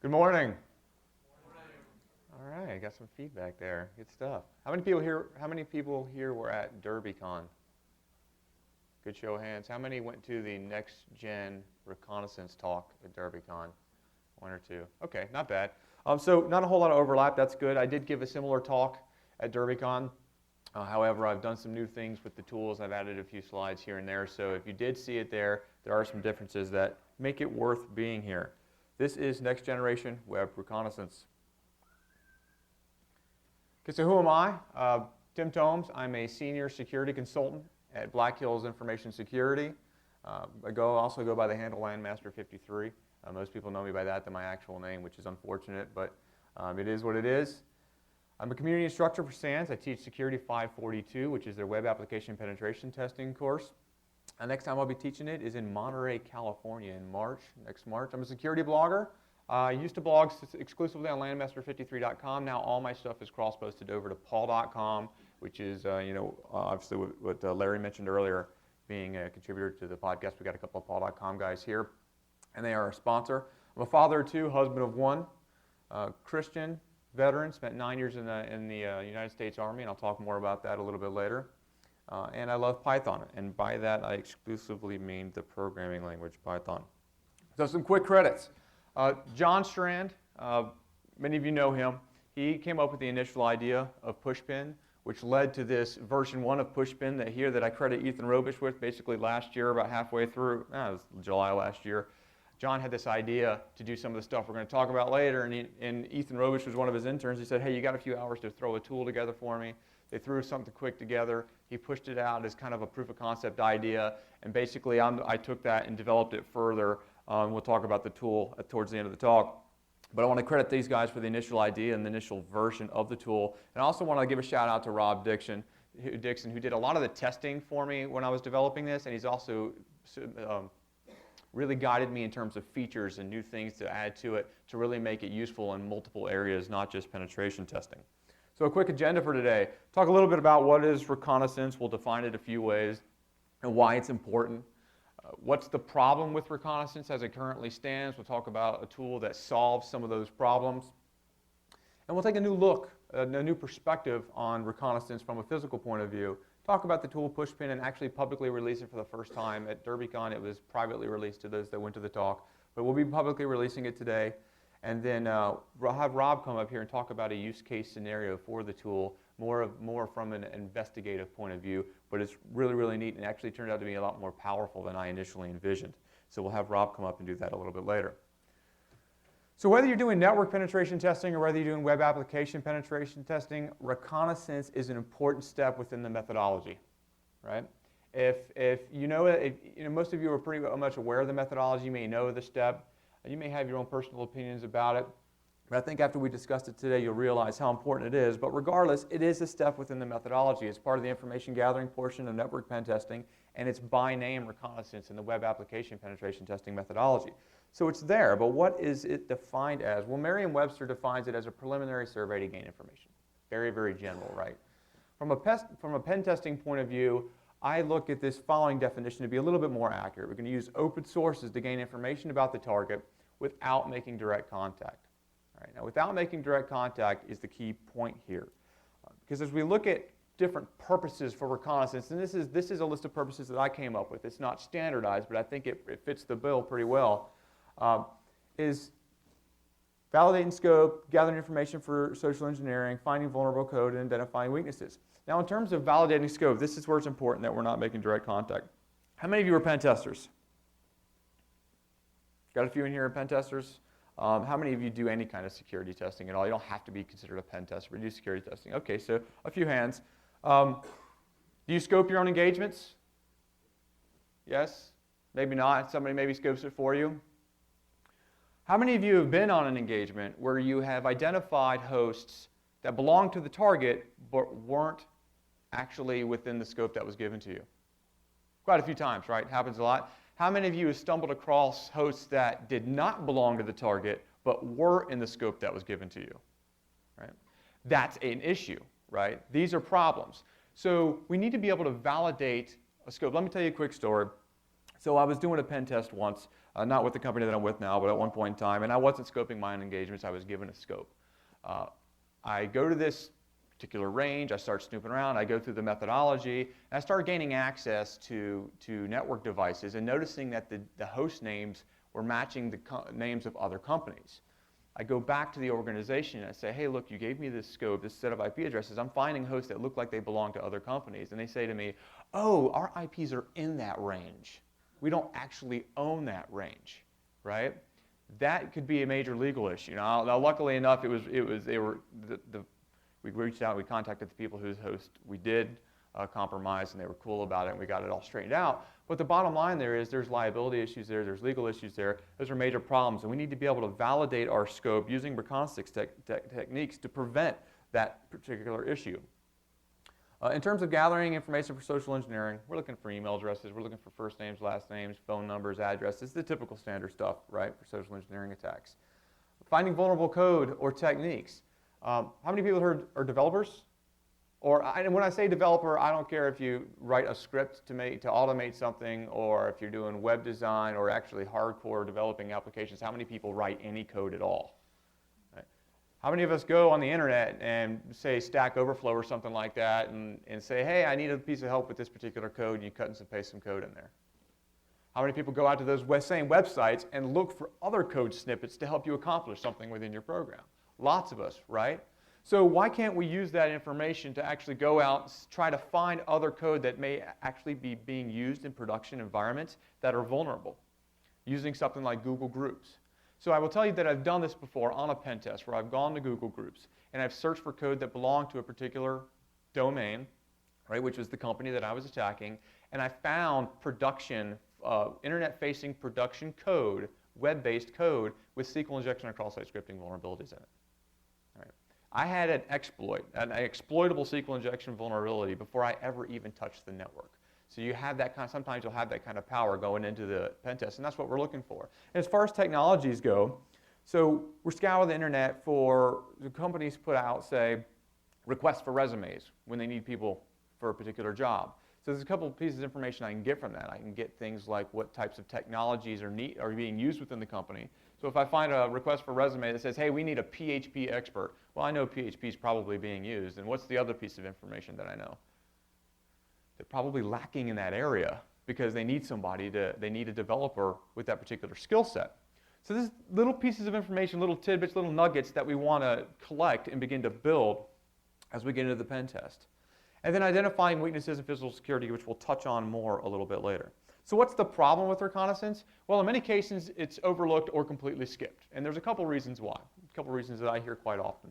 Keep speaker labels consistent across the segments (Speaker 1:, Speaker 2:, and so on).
Speaker 1: Good morning. All right, I got some feedback there. Good stuff. How many people here were at DerbyCon? Good show of hands. How many went to the next gen reconnaissance talk at DerbyCon? One or two. Okay, not bad. So not a whole lot of overlap. That's good. I did give a similar talk at DerbyCon. However, I've done some new things with the tools. I've added a few slides here and there. So if you did see it there are some differences that make it worth being here. This is next generation web reconnaissance. Okay, so who am I? Tim Tomes. I'm a senior security consultant at Black Hills Information Security. I also go by the handle Landmaster53. Most people know me by that than my actual name, which is unfortunate, but it is what it is. I'm a community instructor for SANS. I teach Security 542, which is their web application penetration testing course. Next time I'll be teaching it is in Monterey, California in next March. I'm a security blogger. I used to blog exclusively on landmaster53.com. Now all my stuff is cross-posted over to paul.com, which is, obviously what Larry mentioned earlier, being a contributor to the podcast. We got a couple of paul.com guys here, and they are a sponsor. I'm a father of two, husband of one, Christian, veteran, spent 9 years in the United States Army, and I'll talk more about that a little bit later. And I love Python, and by that I exclusively mean the programming language Python. So some quick credits. John Strand, many of you know him. He came up with the initial idea of Pushpin, which led to this version 1 of Pushpin that I credit Ethan Robish with. Basically last year, about halfway through, it was July last year, John had this idea to do some of the stuff we're going to talk about later, and Ethan Robish was one of his interns. He said, hey, you got a few hours to throw a tool together for me. They threw something quick together. He pushed it out as kind of a proof of concept idea, and basically I took that and developed it further. We'll talk about the tool towards the end of the talk. But I want to credit these guys for the initial idea and the initial version of the tool. And I also want to give a shout out to Rob Dixon, who did a lot of the testing for me when I was developing this, and he's also really guided me in terms of features and new things to add to it to really make it useful in multiple areas, not just penetration testing. So a quick agenda for today. Talk a little bit about what is reconnaissance. We'll define it a few ways and why it's important. What's the problem with reconnaissance as it currently stands? We'll talk about a tool that solves some of those problems. And we'll take a new look, a new perspective on reconnaissance from a physical point of view. Talk about the tool Pushpin and actually publicly release it for the first time. At DerbyCon, it was privately released to those that went to the talk. But we'll be publicly releasing it today. And then we'll have Rob come up here and talk about a use case scenario for the tool, more from an investigative point of view, but it's really, really neat and actually turned out to be a lot more powerful than I initially envisioned. So we'll have Rob come up and do that a little bit later. So whether you're doing network penetration testing or whether you're doing web application penetration testing, reconnaissance is an important step within the methodology, right? If most of you are pretty much aware of the methodology, you may know the step. You may have your own personal opinions about it, but I think after we discussed it today, you'll realize how important it is. But regardless, it is a step within the methodology. It's part of the information gathering portion of network pen testing, and it's by name reconnaissance in the web application penetration testing methodology. So it's there, but what is it defined as? Well, Merriam-Webster defines it as a preliminary survey to gain information. Very, very general, right? From a pen testing point of view, I look at this following definition to be a little bit more accurate. We're going to use open sources to gain information about the target without making direct contact. All right, now, without making direct contact is the key point here. Because as we look at different purposes for reconnaissance, and this is a list of purposes that I came up with. It's not standardized, but I think it fits the bill pretty well, is validating scope, gathering information for social engineering, finding vulnerable code, and identifying weaknesses. Now, in terms of validating scope, this is where it's important that we're not making direct contact. How many of you are pen testers? Got a few in here are pen testers. How many of you do any kind of security testing at all? You don't have to be considered a pen tester, but you do security testing. Okay, so a few hands. Do you scope your own engagements? Yes? Maybe not. Somebody maybe scopes it for you. How many of you have been on an engagement where you have identified hosts that belong to the target but weren't actually within the scope that was given to you? Quite a few times, right? Happens a lot. How many of you have stumbled across hosts that did not belong to the target but were in the scope that was given to you? Right? That's an issue, right? These are problems. So we need to be able to validate a scope. Let me tell you a quick story. So I was doing a pen test once Not with the company that I'm with now, but at one point in time, and I wasn't scoping my own engagements, I was given a scope. I go to this particular range, I start snooping around, I go through the methodology, and I start gaining access to network devices and noticing that the host names were matching the names of other companies. I go back to the organization and I say, hey, look, you gave me this scope, this set of IP addresses. I'm finding hosts that look like they belong to other companies. And they say to me, oh, our IPs are in that range. We don't actually own that range, right? That could be a major legal issue. Now luckily enough, we reached out, we contacted the people whose host we did compromise, and they were cool about it, and we got it all straightened out. But the bottom line there is there's liability issues there, there's legal issues there. Those are major problems, and we need to be able to validate our scope using reconnaissance techniques to prevent that particular issue. In terms of gathering information for social engineering, we're looking for email addresses, we're looking for first names, last names, phone numbers, addresses, the typical standard stuff, right, for social engineering attacks. Finding vulnerable code or techniques. How many people here are developers? And when I say developer, I don't care if you write a script to automate something, or if you're doing web design or actually hardcore developing applications. How many people write any code at all? Right. How many of us go on the internet and say Stack Overflow or something like that and say, hey, I need a piece of help with this particular code, and you cut and paste some code in there? How many people go out to those same websites and look for other code snippets to help you accomplish something within your program? Lots of us, right? So why can't we use that information to actually go out and try to find other code that may actually be being used in production environments that are vulnerable, using something like Google Groups? So I will tell you that I've done this before on a pen test where I've gone to Google Groups and I've searched for code that belonged to a particular domain, right, which was the company that I was attacking, and I found production, internet-facing production code, web-based code with SQL injection and cross-site scripting vulnerabilities in it. I had an exploitable SQL injection vulnerability before I ever even touched the network. So you have that sometimes you'll have that kind of power going into the pen test, and that's what we're looking for. And as far as technologies go, so we're scouring the internet for, the companies put out, say, requests for resumes when they need people for a particular job. So there's a couple of pieces of information I can get from that. I can get things like what types of technologies are being used within the company. So if I find a request for resume that says, hey, we need a PHP expert, well, I know PHP is probably being used. And what's the other piece of information that I know? They're probably lacking in that area because they need they need a developer with that particular skill set. So there's little pieces of information, little tidbits, little nuggets that we want to collect and begin to build as we get into the pen test. And then identifying weaknesses in physical security, which we'll touch on more a little bit later. So what's the problem with reconnaissance? Well, in many cases, it's overlooked or completely skipped. And there's a couple reasons why, a couple reasons that I hear quite often.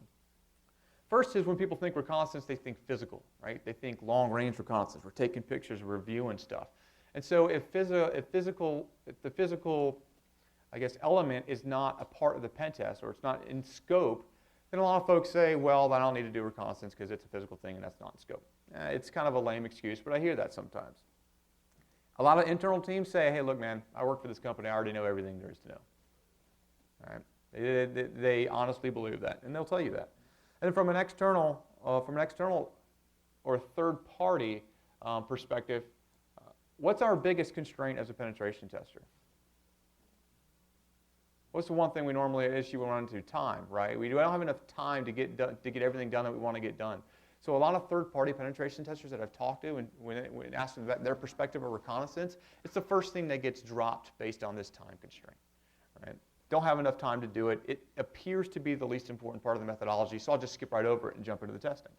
Speaker 1: First is when people think reconnaissance, they think physical, right? They think long-range reconnaissance. We're taking pictures, we're reviewing stuff. And so if the physical, I guess, element is not a part of the pen test, or it's not in scope, then a lot of folks say, well, I don't need to do reconnaissance because it's a physical thing and that's not in scope. It's kind of a lame excuse, but I hear that sometimes. A lot of internal teams say, hey, look, man, I work for this company. I already know everything there is to know. All right? They honestly believe that, and they'll tell you that. And from an external or third-party perspective, what's our biggest constraint as a penetration tester? What's the one thing we normally run into? Time, right? We don't have enough time to get everything done that we want to get done. So a lot of third-party penetration testers that I've talked to, and when asked them about their perspective of reconnaissance, it's the first thing that gets dropped based on this time constraint. Right? Don't have enough time to do it. It appears to be the least important part of the methodology, so I'll just skip right over it and jump into the testing.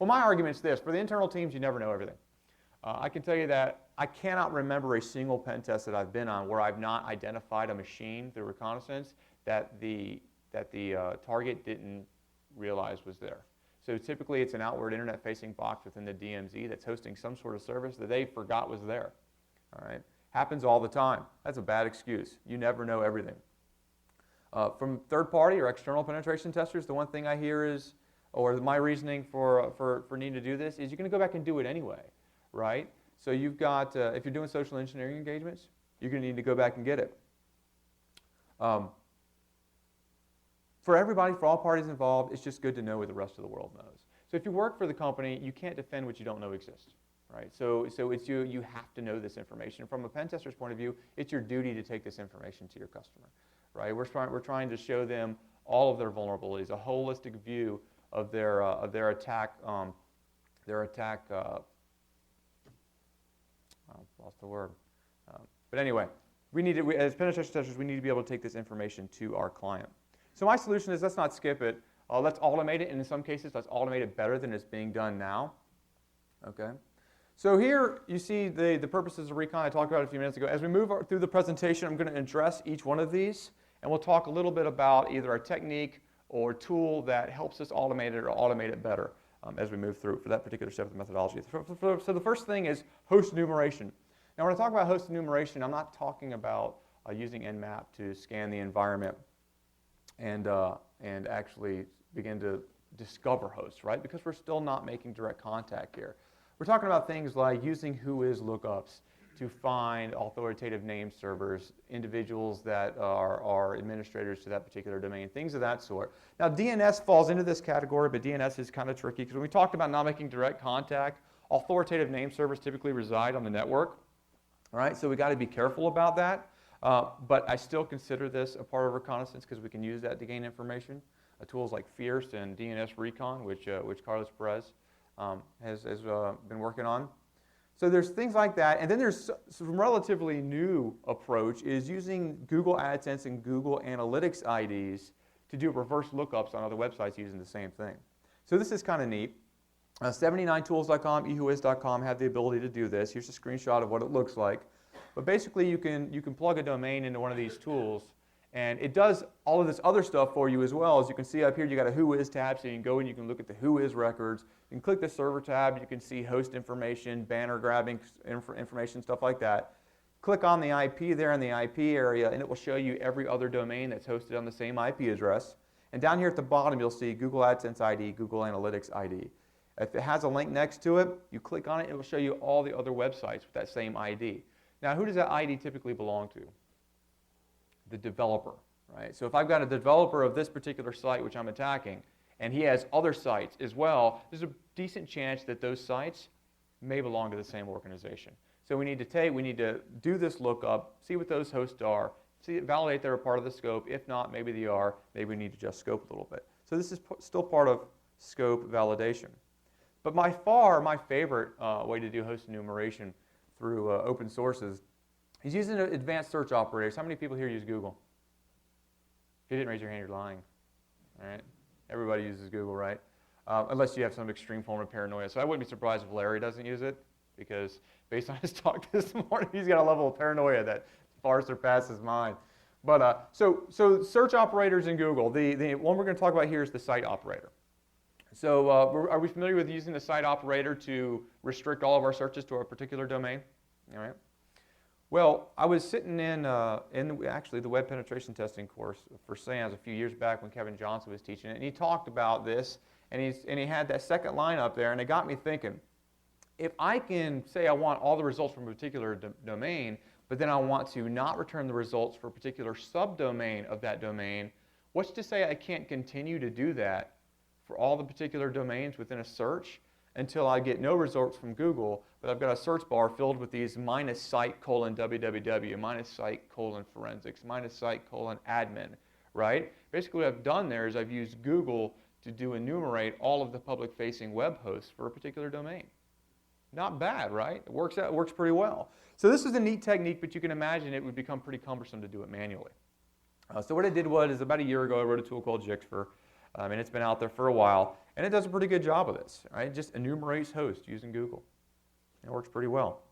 Speaker 1: Well, my argument is this. For the internal teams, you never know everything. I can tell you that I cannot remember a single pen test that I've been on where I've not identified a machine through reconnaissance that the target didn't realize was there. So typically it's an outward internet-facing box within the DMZ that's hosting some sort of service that they forgot was there. All right? Happens all the time. That's a bad excuse. You never know everything. From third-party or external penetration testers, the one thing I hear is, or my reasoning for needing to do this is you're going to go back and do it anyway, right? So you've got, if you're doing social engineering engagements, you're going to need to go back and get it. For everybody, for all parties involved, it's just good to know what the rest of the world knows. So if you work for the company, you can't defend what you don't know exists. right? So it's you have to know this information. From a pen tester's point of view, it's your duty to take this information to your customer, right? We're trying to show them all of their vulnerabilities, a holistic view of their attack. Lost the word. But anyway, as penetration testers, we need to be able to take this information to our client. So my solution is let's not skip it. Let's automate it, and in some cases, let's automate it better than it's being done now. Okay. So here you see the purposes of Recon I talked about a few minutes ago. As we move through the presentation, I'm going to address each one of these, and we'll talk a little bit about either a technique or tool that helps us automate it or automate it better as we move through for that particular step of the methodology. So the first thing is host enumeration. Now when I talk about host enumeration, I'm not talking about using Nmap to scan the environment and actually begin to discover hosts, right? Because we're still not making direct contact here. We're talking about things like using whois lookups to find authoritative name servers, individuals that are administrators to that particular domain, things of that sort. Now DNS falls into this category, but DNS is kind of tricky because when we talked about not making direct contact, authoritative name servers typically reside on the network, all right? So we got to be careful about that. But I still consider this a part of reconnaissance because we can use that to gain information. Tools like Fierce and DNS Recon, which Carlos Perez has been working on. So there's things like that. And then there's some relatively new approach is using Google AdSense and Google Analytics IDs to do reverse lookups on other websites using the same thing. So this is kind of neat. 79tools.com, ehuis.com have the ability to do this. Here's a screenshot of what it looks like. But basically you can plug a domain into one of these tools, and it does all of this other stuff for you as well. As you can see up here, you got a whois tab, so you can go and you can look at the whois records. You can click the server tab, you can see host information, banner grabbing information, stuff like that. Click on the IP there in the IP area, and it will show you every other domain that's hosted on the same IP address. And down here at the bottom, you'll see Google AdSense ID, Google Analytics ID. If it has a link next to it, you click on it, it will show you all the other websites with that same ID. Now, who does that ID typically belong to? The developer, right? So if I've got a developer of this particular site which I'm attacking, and he has other sites as well, there's a decent chance that those sites may belong to the same organization. So we need to do this lookup, see what those hosts are, validate they're a part of the scope. If not, maybe they are. Maybe we need to just scope a little bit. So this is still part of scope validation. But by far, my favorite way to do host enumeration through open sources is using advanced search operators. How many people here use Google? If you didn't raise your hand, you're lying. All right? Everybody uses Google, right? Unless you have some extreme form of paranoia. So I wouldn't be surprised if Larry doesn't use it, because based on his talk this morning, he's got a level of paranoia that far surpasses mine. But so search operators in Google. The one we're going to talk about here is the site operator. So are we familiar with using the site operator to restrict all of our searches to a particular domain? All right. Well, I was sitting in actually the web penetration testing course for SANS a few years back when Kevin Johnson was teaching it, and he talked about this, and he had that second line up there, and it got me thinking, if I can say I want all the results from a particular domain, but then I want to not return the results for a particular subdomain of that domain, what's to say I can't continue to do that for all the particular domains within a search until I get no results from Google, but I've got a search bar filled with these -site:/www, -site:/forensics, -site:/admin, right? Basically what I've done there is I've used Google to enumerate all of the public-facing web hosts for a particular domain. Not bad, right? It works pretty well. So this is a neat technique, but you can imagine it would become pretty cumbersome to do it manually. So what I did was about a year ago, I wrote a tool called Jixfer. And it's been out there for a while, and it does a pretty good job of this. Right? It just enumerates hosts using Google. It works pretty well.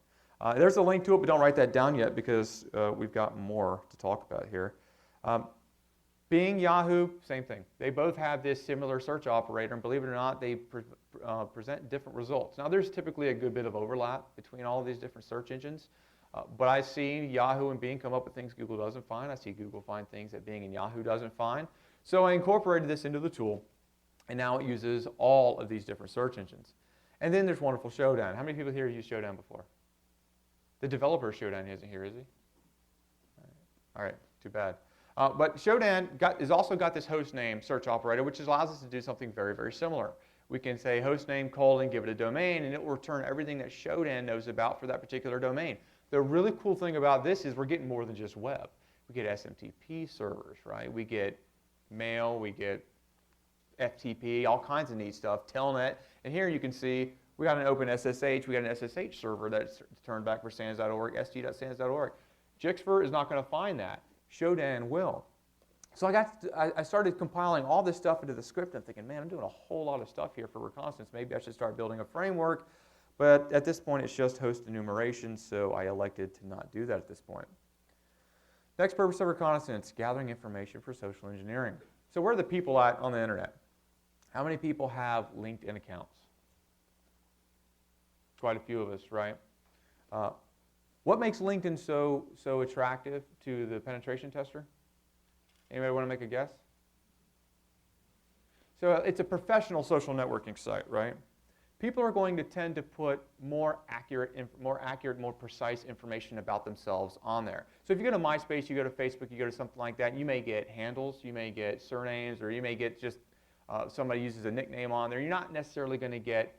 Speaker 1: There's a link to it, but don't write that down yet because we've got more to talk about here. Bing, Yahoo, same thing. They both have this similar search operator, and believe it or not, they present different results. Now, there's typically a good bit of overlap between all of these different search engines, but I see Yahoo and Bing come up with things Google doesn't find. I see Google find things that Bing and Yahoo doesn't find. So I incorporated this into the tool, and now it uses all of these different search engines. And then there's wonderful Showdown. How many people here have used Showdown before? The developer of Showdown isn't here, is he? All right, too bad. But Showdown has also got this host name search operator, which allows us to do something very, very similar. We can say hostname, colon, give it a domain, and it will return everything that Shodan knows about for that particular domain. The really cool thing about this is we're getting more than just web. We get SMTP servers, right? We get mail, we get FTP, all kinds of neat stuff, Telnet. And here you can see we got an open SSH, we got an SSH server that's turned back for sans.org, st.sans.org. Jixper is not going to find that. Shodan will. So I started compiling all this stuff into the script and thinking, man, I'm doing a whole lot of stuff here for reconnaissance. Maybe I should start building a framework. But at this point, it's just host enumeration, so I elected to not do that at this point. Next purpose of reconnaissance, gathering information for social engineering. So where are the people at on the internet? How many people have LinkedIn accounts? Quite a few of us, right? What makes LinkedIn so attractive to the penetration tester? Anybody want to make a guess? So it's a professional social networking site, right? People are going to tend to put more accurate, more precise information about themselves on there. So if you go to MySpace, you go to Facebook, you go to something like that, you may get handles, you may get surnames, or you may get just somebody uses a nickname on there. You're not necessarily going to get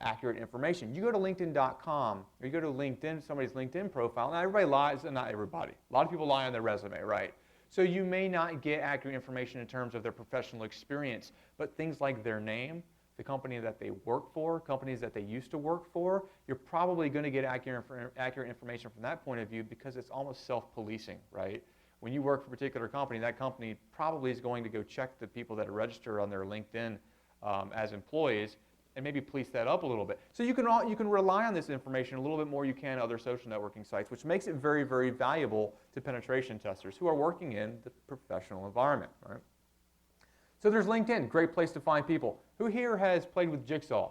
Speaker 1: accurate information. You go to LinkedIn.com, or you go to LinkedIn, somebody's LinkedIn profile, and everybody lies, not everybody. A lot of people lie on their resume, right? So you may not get accurate information in terms of their professional experience, but things like their name, the company that they work for, companies that they used to work for, you're probably going to get accurate information from that point of view because it's almost self-policing, right? When you work for a particular company, that company probably is going to go check the people that are registered on their LinkedIn as employees and maybe police that up a little bit. So you can rely on this information a little bit more you can other social networking sites, which makes it very, very valuable to penetration testers who are working in the professional environment, right? So there's LinkedIn, great place to find people. Who here has played with Jigsaw?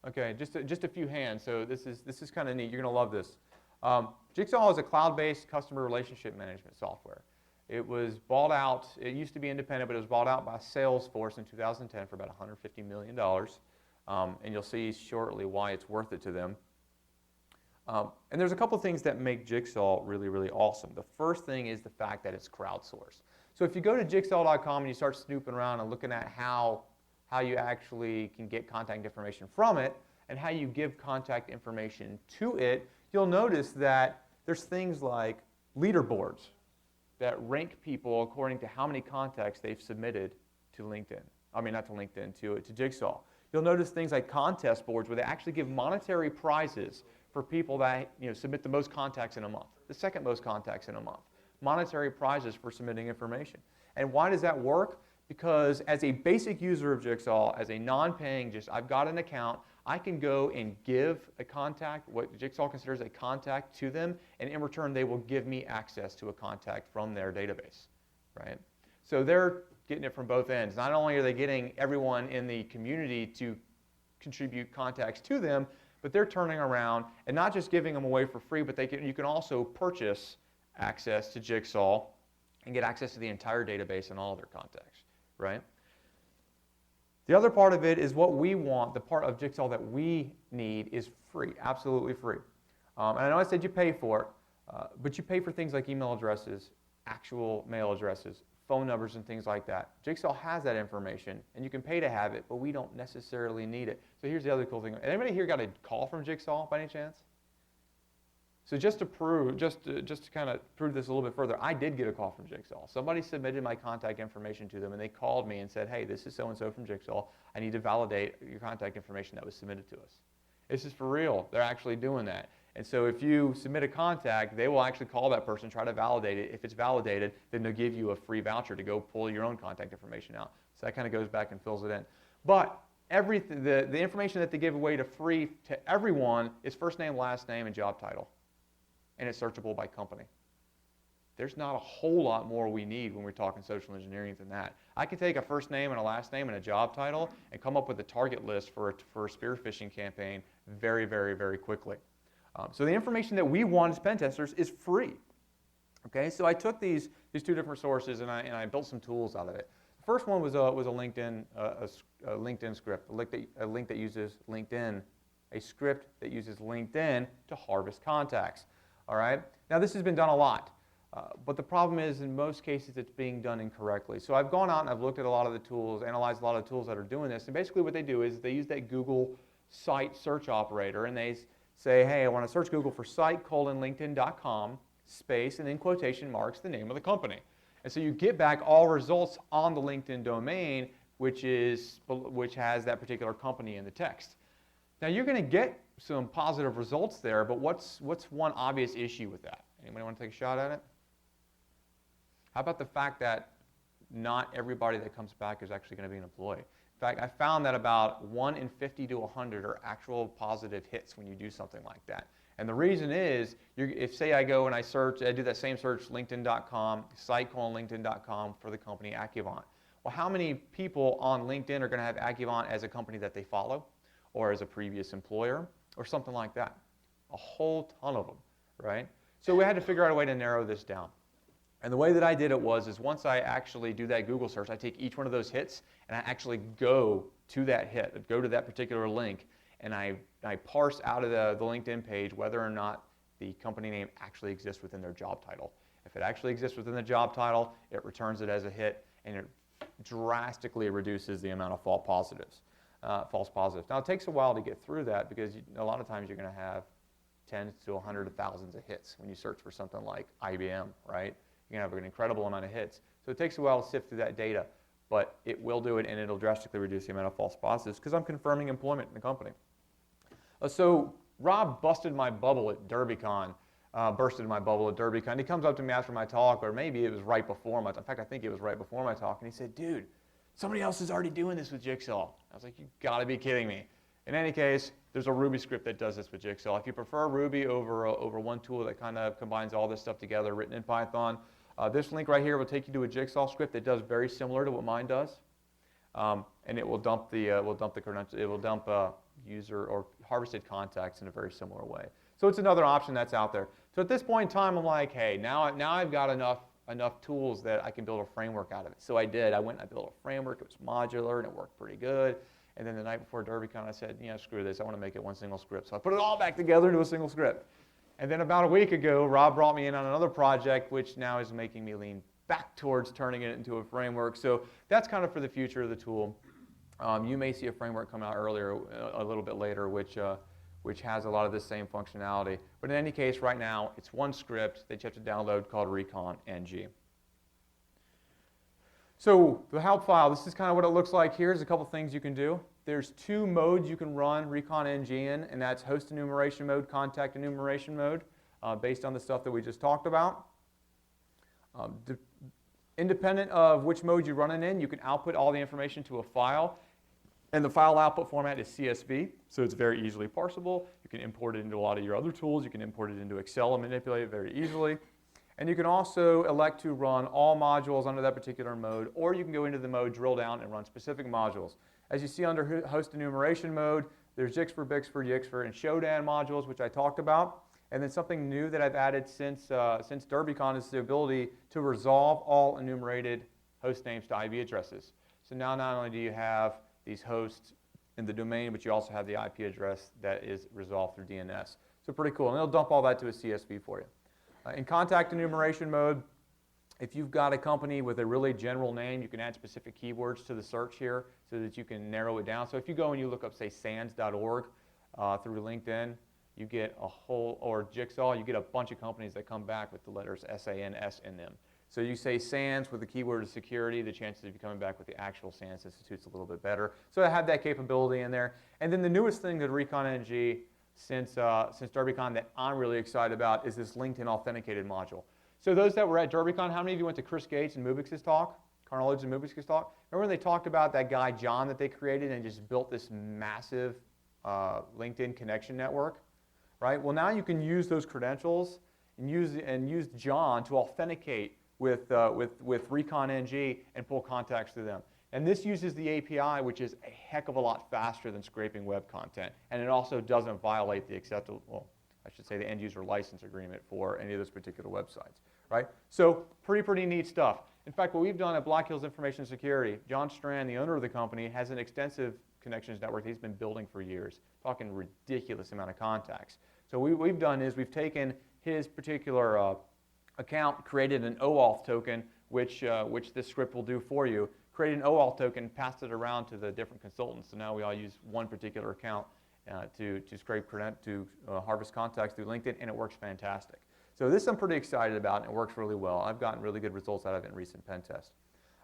Speaker 1: Okay, just a few hands. So this is kind of neat. You're going to love this. Jigsaw is a cloud-based customer relationship management software. It was bought out. It used to be independent, but it was bought out by Salesforce in 2010 for about $150 million. And you'll see shortly why it's worth it to them. And there's a couple things that make Jigsaw really, really awesome. The first thing is the fact that it's crowdsourced. So if you go to jigsaw.com and you start snooping around and looking at how you actually can get contact information from it and how you give contact information to it, you'll notice that there's things like leaderboards that rank people according to how many contacts they've submitted to LinkedIn. I mean, not to LinkedIn, to Jigsaw. You'll notice things like contest boards where they actually give monetary prizes for people that submit the most contacts in a month, the second most contacts in a month. Monetary prizes for submitting information. And why does that work? Because as a basic user of Jigsaw, as a non-paying, I've got an account, I can go and give a contact, what Jigsaw considers a contact, to them, and in return they will give me access to a contact from their database, right? So they're getting it from both ends. Not only are they getting everyone in the community to contribute contacts to them, but they're turning around and not just giving them away for free, but you can also purchase access to Jigsaw and get access to the entire database and all of their contacts, right? The other part of it is what we want, the part of Jigsaw that we need is free, absolutely free. And I know I said you pay for it, but you pay for things like email addresses, actual mail addresses, phone numbers and things like that. Jigsaw has that information, and you can pay to have it, but we don't necessarily need it. So here's the other cool thing. Anybody here got a call from Jigsaw by any chance? So just to kind of prove this a little bit further, I did get a call from Jigsaw. Somebody submitted my contact information to them, and they called me and said, hey, this is so-and-so from Jigsaw. I need to validate your contact information that was submitted to us. This is for real. They're actually doing that. And so if you submit a contact, they will actually call that person, try to validate it. If it's validated, then they'll give you a free voucher to go pull your own contact information out. So that kind of goes back and fills it in. But everything, the information that they give away to free to everyone is first name, last name, and job title. And it's searchable by company. There's not a whole lot more we need when we're talking social engineering than that. I can take a first name and a last name and a job title and come up with a target list for a spearphishing campaign very, very, very quickly. So the information that we want as pen testers is free. Okay, so I took these two different sources and I built some tools out of it. The first one was a LinkedIn script, a link that uses LinkedIn, a script that uses LinkedIn to harvest contacts. All right. Now this has been done a lot. But the problem is, in most cases, it's being done incorrectly. So I've gone out and I've looked at a lot of the tools, analyzed a lot of the tools that are doing this, and basically what they do is they use that Google site search operator, and they say, hey, I want to search Google for site:linkedin.com space, and then quotation marks the name of the company. And so you get back all results on the LinkedIn domain, which has that particular company in the text. Now you're going to get some positive results there, but what's one obvious issue with that? Anybody want to take a shot at it? How about the fact that not everybody that comes back is actually going to be an employee? In fact, I found that about 1 in 50 to 100 are actual positive hits when you do something like that. And the reason is, if say I go and I do that same search, linkedin.com, site:linkedin.com for the company Accuvant. Well, how many people on LinkedIn are going to have Accuvant as a company that they follow, or as a previous employer, or something like that? A whole ton of them, right? So we had to figure out a way to narrow this down. And the way that I did it is once I actually do that Google search, I take each one of those hits and I actually go to that hit, go to that particular link, and I parse out of the LinkedIn page whether or not the company name actually exists within their job title. If it actually exists within the job title, it returns it as a hit, and it drastically reduces the amount of false positives. Now, it takes a while to get through that because a lot of times you're going to have tens to hundreds of thousands of hits when you search for something like IBM, right? You're going to have an incredible amount of hits. So it takes a while to sift through that data, but it will do it, and it'll drastically reduce the amount of false positives because I'm confirming employment in the company. So Rob busted my bubble at DerbyCon, He comes up to me after my talk, or maybe it was right before my talk. In fact, I think it was right before my talk, and he said, dude, somebody else is already doing this with Jigsaw. I was like, you got to be kidding me. In any case, there's a Ruby script that does this with Jigsaw. If you prefer Ruby over one tool that kind of combines all this stuff together written in Python, this link right here will take you to a Jigsaw script that does very similar to what mine does, and it will dump user or harvested contacts in a very similar way. So it's another option that's out there. So at this point in time, I'm like, hey, now I've got enough tools that I can build a framework out of it. So I did. I went and I built a framework. It was modular and it worked pretty good. And then the night before DerbyCon, I said, screw this. I want to make it one single script. So I put it all back together into a single script. And then about a week ago, Rob brought me in on another project, which now is making me lean back towards turning it into a framework. So that's kind of for the future of the tool. You may see a framework come out a little bit later, which has a lot of the same functionality. But in any case, right now, it's one script that you have to download called Recon-ng. So the help file, this is kind of what it looks like. Here's a couple things you can do. There's 2 modes you can run Recon-ng in, and that's host enumeration mode, contact enumeration mode, based on the stuff that we just talked about. Independent of which mode you're running in, you can output all the information to a file. And the file output format is CSV, so it's very easily parsable. You can import it into a lot of your other tools. You can import it into Excel and manipulate it very easily. And you can also elect to run all modules under that particular mode, or you can go into the mode, drill down, and run specific modules. As you see under host enumeration mode, there's Jixfer, Bixfer, Yixfer, and Shodan modules, which I talked about. And then something new that I've added since DerbyCon is the ability to resolve all enumerated host names to IP addresses. So now not only do you have these hosts in the domain, but you also have the IP address that is resolved through DNS. So pretty cool. And it'll dump all that to a CSV for you. In contact enumeration mode, if you've got a company with a really general name, you can add specific keywords to the search here so that you can narrow it down. So if you go and you look up, say, sans.org through LinkedIn, you get a whole, or Jigsaw, you get a bunch of companies that come back with the letters SANS in them. So you say SANS with the keyword of security, the chances of you coming back with the actual SANS Institute's a little bit better. So I have that capability in there. And then the newest thing that Recon-ng since DerbyCon that I'm really excited about is this LinkedIn authenticated module. So those that were at DerbyCon, how many of you went to Chris Gates and Mubix's talk? Carnolidge and Mubix's talk? Remember when they talked about that guy John that they created and just built this massive LinkedIn connection network? Right? Well, now you can use those credentials and use John to authenticate with Recon-ng and pull contacts through them. And this uses the API, which is a heck of a lot faster than scraping web content. And it also doesn't violate the the end user license agreement for any of those particular websites. Right? So pretty neat stuff. In fact, what we've done at Black Hills Information Security, John Strand, the owner of the company, has an extensive connections network he's been building for years, talking ridiculous amount of contacts. So what we've done is we've taken his particular account created an OAuth token, which this script will do for you. Created an OAuth token, passed it around to the different consultants. So now we all use one particular account to harvest contacts through LinkedIn, and it works fantastic. So this I'm pretty excited about, and it works really well. I've gotten really good results out of it in recent pen tests.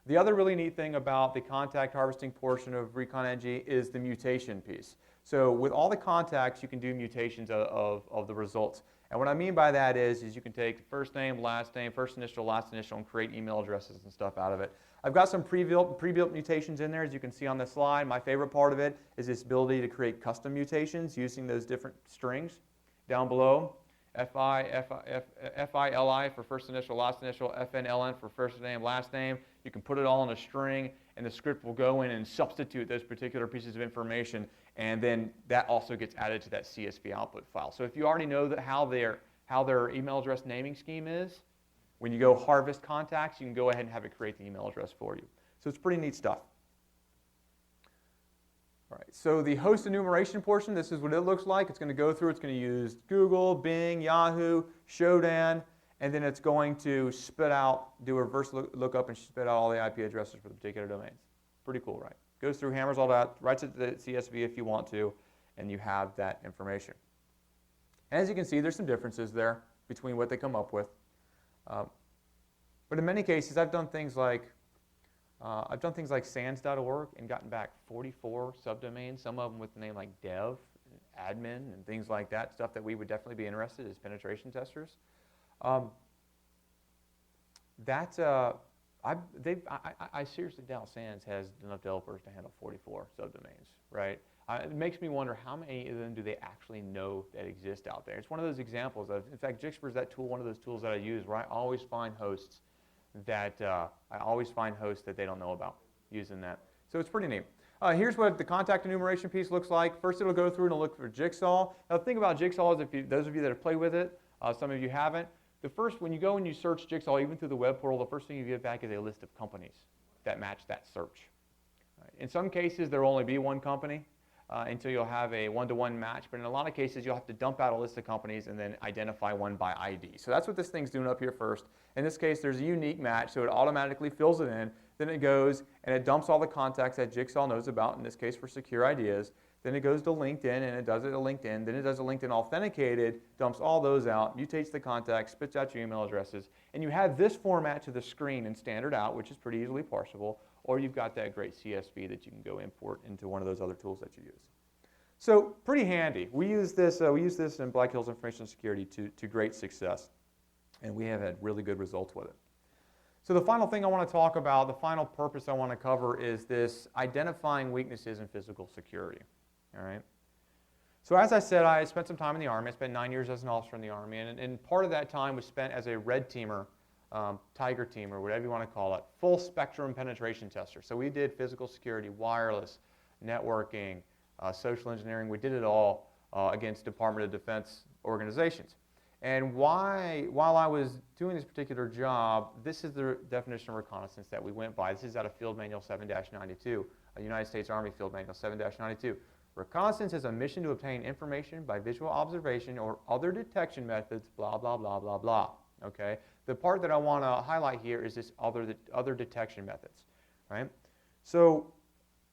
Speaker 1: The other really neat thing about the contact harvesting portion of Recon-ng is the mutation piece. So with all the contacts, you can do mutations of the results. And what I mean by that is you can take first name, last name, first initial, last initial, and create email addresses and stuff out of it. I've got some pre-built mutations in there, as you can see on the slide. My favorite part of it is this ability to create custom mutations using those different strings down below. FILI for first initial, last initial, FNLN for first name, last name. You can put it all in a string, and the script will go in and substitute those particular pieces of information, and then that also gets added to that CSV output file. So if you already know that how their email address naming scheme is, when you go harvest contacts, you can go ahead and have it create the email address for you. So it's pretty neat stuff. All right, so the host enumeration portion, this is what it looks like. It's going to go through, it's going to use Google, Bing, Yahoo, Shodan, and then it's going to spit out, do a reverse lookup and spit out all the IP addresses for the particular domains. Pretty cool, right? Goes through, hammers all that, writes it to the CSV if you want to, and you have that information. And as you can see, there's some differences there between what they come up with. But in many cases, I've done things like sans.org and gotten back 44 subdomains, some of them with the name like dev, admin, and things like that, stuff that we would definitely be interested in as penetration testers. I seriously doubt Sans has enough developers to handle 44 subdomains, right? It makes me wonder how many of them do they actually know that exist out there. It's one of those examples of, in fact, Jixper is that tool, one of those tools that I use where I always find hosts that they don't know about using that. So it's pretty neat. Here's what the contact enumeration piece looks like. First, it'll go through and it'll look for Jigsaw. Now, the thing about Jigsaw is, those of you that have played with it, some of you haven't, when you go and you search Jigsaw, even through the web portal, the first thing you get back is a list of companies that match that search. In some cases, there will only be one company until you'll have a one-to-one match, but in a lot of cases, you'll have to dump out a list of companies and then identify one by ID. So that's what this thing's doing up here first. In this case, there's a unique match, so it automatically fills it in. Then it goes and it dumps all the contacts that Jigsaw knows about, in this case for secure ideas. Then it goes to LinkedIn and it does it to LinkedIn. Then it does a LinkedIn authenticated, dumps all those out, mutates the contacts, spits out your email addresses, and you have this format to the screen in standard out, which is pretty easily parsable, or you've got that great CSV that you can go import into one of those other tools that you use. So pretty handy. We use this in Black Hills Information Security to great success, and we have had really good results with it. So the final thing I want to talk about, the final purpose I want to cover, is this identifying weaknesses in physical security. All right. So as I said, I spent some time in the Army. I spent 9 years as an officer in the Army, and part of that time was spent as a red teamer, tiger teamer, whatever you want to call it, full spectrum penetration tester. So we did physical security, wireless, networking, social engineering. We did it all against Department of Defense organizations. And while I was doing this particular job, this is the definition of reconnaissance that we went by. This is out of Field Manual 7-92, a United States Army Field Manual 7-92. Reconnaissance is a mission to obtain information by visual observation or other detection methods, blah, blah, blah, blah, blah. Okay? The part that I want to highlight here is this other detection methods, right? So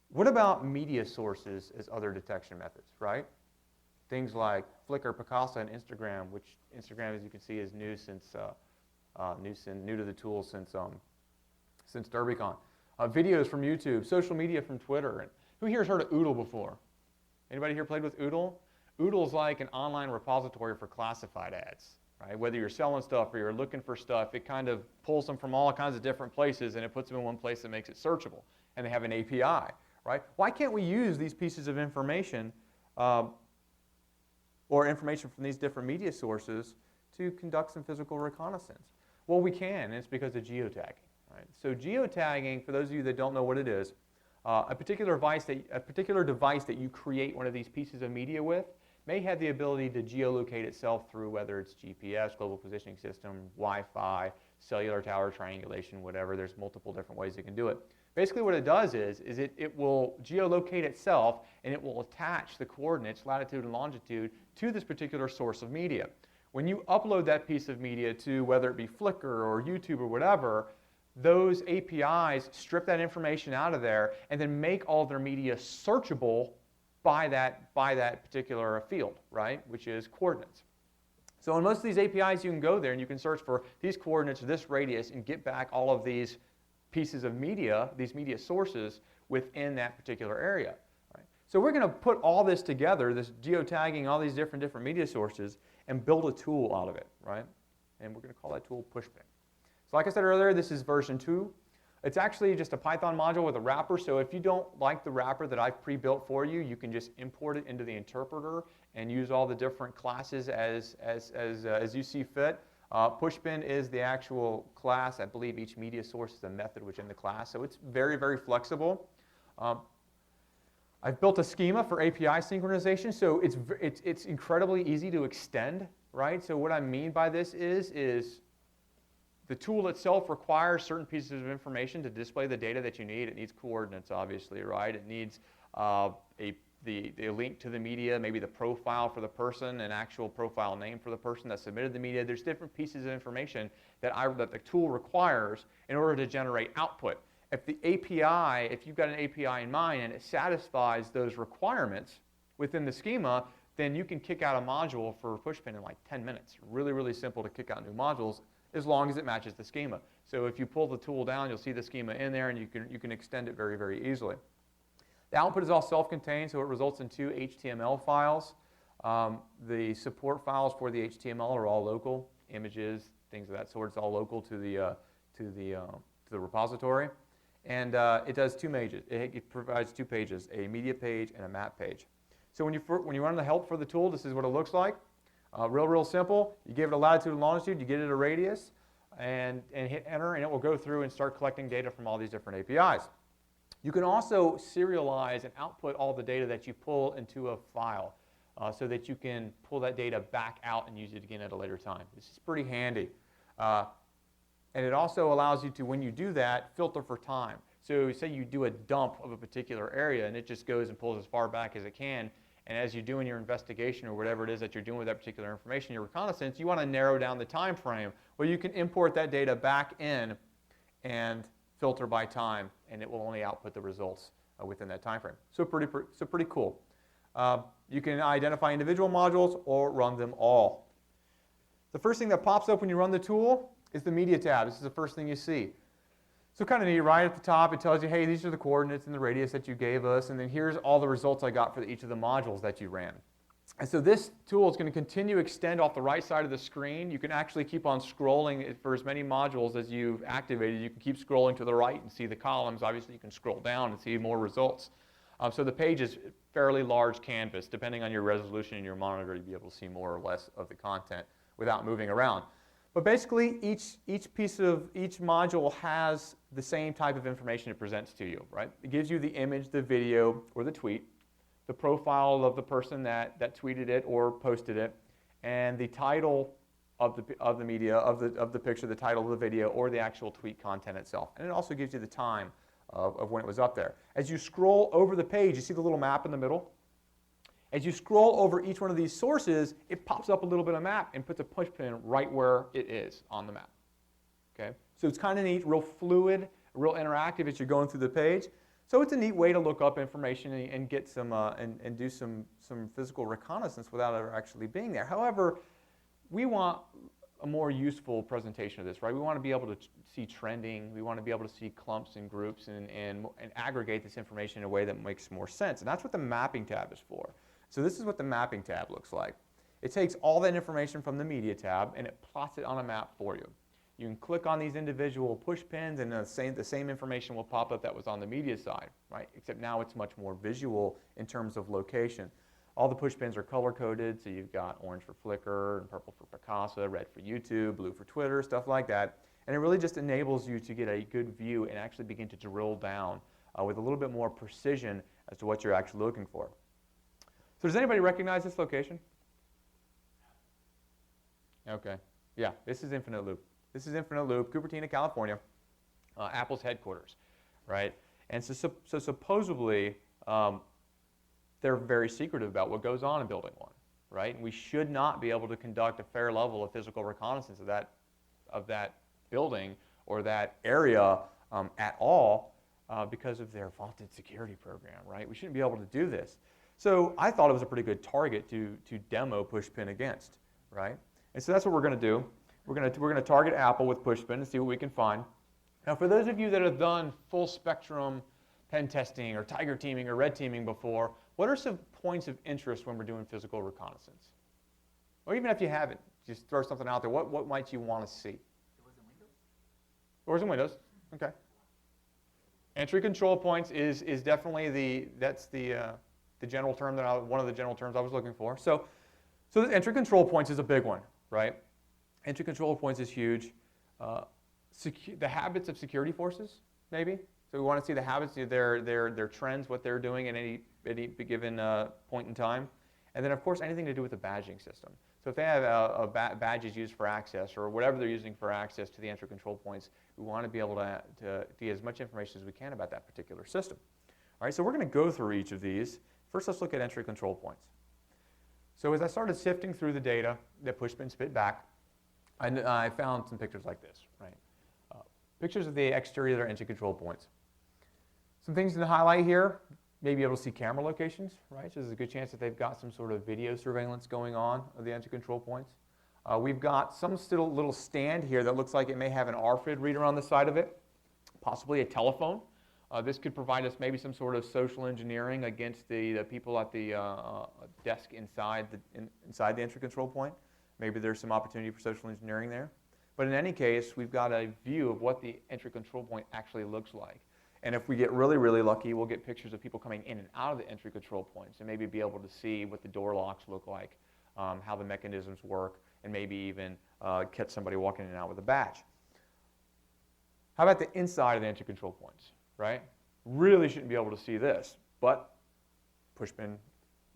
Speaker 1: what about media sources as other detection methods, right? Things like Flickr, Picasa, and Instagram, which Instagram, as you can see, is new to the tool since DerbyCon. Videos from YouTube, social media from Twitter. And who here has heard of Oodle before? Anybody here played with Oodle? Oodle is like an online repository for classified ads, right? Whether you're selling stuff or you're looking for stuff, it kind of pulls them from all kinds of different places and it puts them in one place that makes it searchable. And they have an API, right? Why can't we use these pieces of information or information from these different media sources to conduct some physical reconnaissance? Well, we can, and it's because of geotagging, right? So geotagging, for those of you that don't know what it is, a particular device that you create one of these pieces of media with may have the ability to geolocate itself through whether it's GPS, global positioning system, Wi-Fi, cellular tower triangulation, whatever. There's multiple different ways it can do it. Basically what it does is it will geolocate itself and it will attach the coordinates, latitude and longitude, to this particular source of media. When you upload that piece of media to whether it be Flickr or YouTube or whatever, those APIs strip that information out of there and then make all their media searchable by that particular field, right, which is coordinates. So in most of these APIs, you can go there and you can search for these coordinates, this radius, and get back all of these pieces of media, these media sources, within that particular area. Right? So we're going to put all this together, this geotagging, all these different media sources, and build a tool out of it, right? And we're going to call that tool Pushpin. So like I said earlier, this is version 2. It's actually just a Python module with a wrapper, so if you don't like the wrapper that I've pre-built for you, you can just import it into the interpreter and use all the different classes as you see fit. Pushpin is the actual class. I believe each media source is a method within the class, so it's very, very flexible. I've built a schema for API synchronization, so it's incredibly easy to extend, right? So what I mean by this is the tool itself requires certain pieces of information to display the data that you need. It needs coordinates, obviously, right? It needs the link to the media, maybe the profile for the person, an actual profile name for the person that submitted the media. There's different pieces of information that the tool requires in order to generate output. If the API, if you've got an API in mind and it satisfies those requirements within the schema, then you can kick out a module for Pushpin in like 10 minutes. Really, really simple to kick out new modules as long as it matches the schema. So if you pull the tool down, you'll see the schema in there and you can extend it very, very easily. The output is all self-contained, so it results in 2 HTML files. The support files for the HTML are all local. Images, things of that sort, it's all local to the repository. And it does 2 pages. It provides 2 pages, a media page and a map page. So when you run the help for the tool, this is what it looks like. Real simple. You give it a latitude and longitude, you get it a radius, and hit enter, and it will go through and start collecting data from all these different APIs. You can also serialize and output all the data that you pull into a file so that you can pull that data back out and use it again at a later time. This is pretty handy. And it also allows you to, when you do that, filter for time. So say you do a dump of a particular area and it just goes and pulls as far back as it can. And as you're doing your investigation or whatever it is that you're doing with that particular information, your reconnaissance, you want to narrow down the time frame where you can import that data back in and filter by time, and it will only output the results within that time frame. So pretty cool. You can identify individual modules or run them all. The first thing that pops up when you run the tool is the media tab. This is the first thing you see. So kind of neat, right at the top it tells you, hey, these are the coordinates and the radius that you gave us, and then here's all the results I got for each of the modules that you ran. And so this tool is going to continue to extend off the right side of the screen. You can actually keep on scrolling for as many modules as you've activated. You can keep scrolling to the right and see the columns. Obviously, you can scroll down and see more results. So the page is fairly large canvas. Depending on your resolution in your monitor, you'll be able to see more or less of the content without moving around. But basically, each module has the same type of information it presents to you, right? It gives you the image, the video, or the tweet, the profile of the person that tweeted it or posted it, and the title of the media, of the picture, the title of the video, or the actual tweet content itself. And it also gives you the time of when it was up there. As you scroll over the page, you see the little map in the middle? As you scroll over each one of these sources, it pops up a little bit of map and puts a pushpin right where it is on the map. Okay? So it's kind of neat, real fluid, real interactive as you're going through the page. So it's a neat way to look up information and get some and do some physical reconnaissance without ever actually being there. However, we want a more useful presentation of this, right? We want to be able to see trending. We want to be able to see clumps and groups and aggregate this information in a way that makes more sense. And that's what the mapping tab is for. So this is what the mapping tab looks like. It takes all that information from the media tab and it plots it on a map for you. You can click on these individual push pins and the same information will pop up that was on the media side, right? Except now it's much more visual in terms of location. All the push pins are color-coded, so you've got orange for Flickr, and purple for Picasa, red for YouTube, blue for Twitter, stuff like that. And it really just enables you to get a good view and actually begin to drill down with a little bit more precision as to what you're actually looking for. So does anybody recognize this location? Okay. Yeah, this is Infinite Loop. This is Infinite Loop, Cupertino, California, Apple's headquarters, right? And so supposedly, they're very secretive about what goes on in Building 1. right? And we should not be able to conduct a fair level of physical reconnaissance of that building or that area at all because of their vaunted security program, right? We shouldn't be able to do this. So I thought it was a pretty good target to demo Pushpin against, right? And so that's what we're going to do. We're going to target Apple with Pushpin and see what we can find. Now, for those of you that have done full spectrum pen testing or tiger teaming or red teaming before, what are some points of interest when we're doing physical reconnaissance? Or even if you haven't, just throw something out there. What might you want to see?
Speaker 2: Doors and windows?
Speaker 1: Doors and windows. Okay. Entry control points is definitely the general term one of the general terms I was looking for. So the entry control points is a big one, right? Entry control points is huge. The habits of security forces, maybe. So we want to see the habits, their trends, what they're doing at any given point in time. And then, of course, anything to do with the badging system. So if they have badges used for access or whatever they're using for access to the entry control points, we want to be able to get as much information as we can about that particular system. All right, so we're going to go through each of these. First, let's look at entry control points. So as I started sifting through the data that Pushpin spit back, I found some pictures like this, right? Pictures of the exterior of their entry control points. Some things to highlight here, maybe able to see camera locations, right? So there's a good chance that they've got some sort of video surveillance going on of the entry control points. We've got some still little stand here that looks like it may have an RFID reader on the side of it, possibly a telephone. This could provide us maybe some sort of social engineering against the people at the desk inside the entry control point. Maybe there's some opportunity for social engineering there. But in any case, we've got a view of what the entry control point actually looks like. And if we get really, really lucky, we'll get pictures of people coming in and out of the entry control points and maybe be able to see what the door locks look like, how the mechanisms work, and maybe even catch somebody walking in and out with a badge. How about the inside of the entry control points, right? Really shouldn't be able to see this, but Pushpin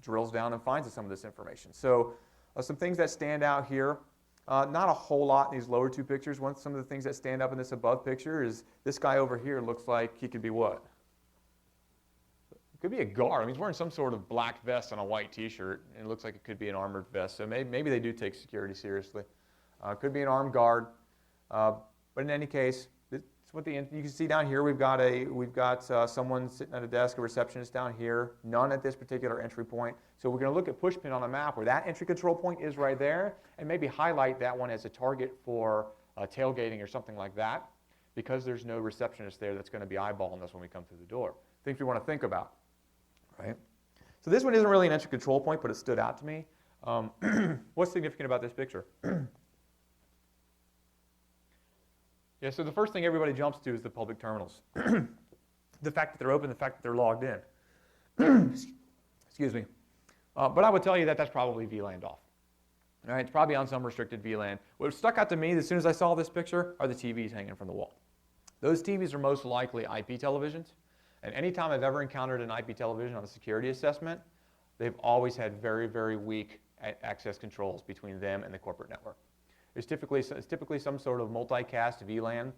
Speaker 1: drills down and finds some of this information. So some things that stand out here. Not a whole lot in these lower two pictures. Some of the things that stand up in this above picture is this guy over here looks like he could be what? It could be a guard. I mean, he's wearing some sort of black vest on a white T-shirt, and it looks like it could be an armored vest. So maybe they do take security seriously. Could be an armed guard. But in any case, you can see down here we've got someone sitting at a desk, a receptionist down here. None at this particular entry point. So we're going to look at Pushpin on the map where that entry control point is right there, and maybe highlight that one as a target for tailgating or something like that, because there's no receptionist there that's going to be eyeballing us when we come through the door. Things we want to think about, right? So this one isn't really an entry control point, but it stood out to me. What's significant about this picture? Yeah, so the first thing everybody jumps to is the public terminals. The fact that they're open, the fact that they're logged in. Excuse me. But I would tell you that that's probably VLANed off. All right, it's probably on some restricted VLAN. What stuck out to me as soon as I saw this picture are the TVs hanging from the wall. Those TVs are most likely IP televisions. And anytime I've ever encountered an IP television on a security assessment, they've always had very, very weak access controls between them and the corporate network. It's typically some sort of multicast VLAN